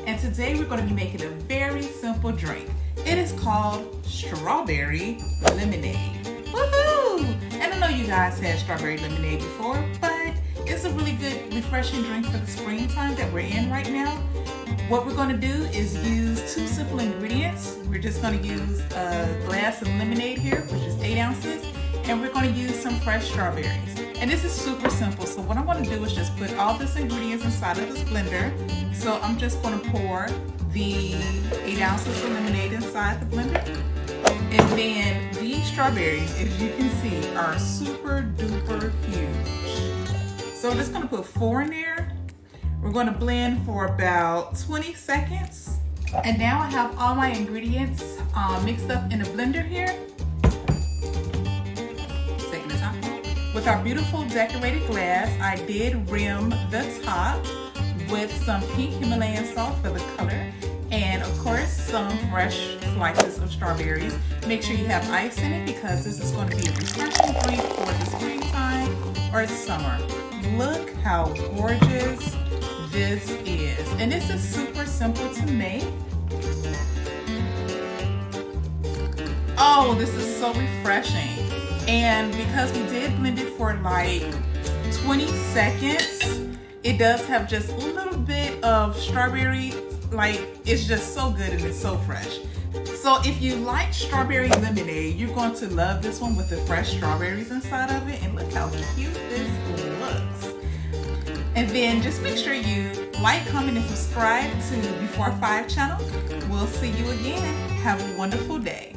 and today we're going to be making a very simple drink. It is called strawberry lemonade. Woohoo! And I know you guys had strawberry lemonade before, but it's a really good refreshing drink for the springtime that we're in right now. What we're going to do is use 2 simple ingredients. We're just going to use a glass of lemonade here, which is 8 ounces, and we're going to use some fresh strawberries. And this is super simple, so what I'm going to do is just put all these ingredients inside of this blender. So I'm just going to pour the 8 ounces of lemonade inside the blender. And then these strawberries, as you can see, are super duper huge. So I'm just going to put 4 in there. We're going to blend for about 20 seconds. And now I have all my ingredients mixed up in a blender here. Taking the top off. With our beautiful decorated glass, I did rim the top with some pink Himalayan salt for the color. And of course, some fresh slices of strawberries. Make sure you have ice in it because this is going to be a refreshing drink for the springtime or summer. Look how gorgeous this is. And this is super simple to make. Oh, this is so refreshing. And because we did blend it for like 20 seconds, it does have just a little bit of strawberry. Like, it's just so good and it's so fresh. So if you like strawberry lemonade, you're going to love this one with the fresh strawberries inside of it. And look how cute this looks. And then just make sure you like, comment, and subscribe to Before 5 channel. We'll see you again. Have a wonderful day.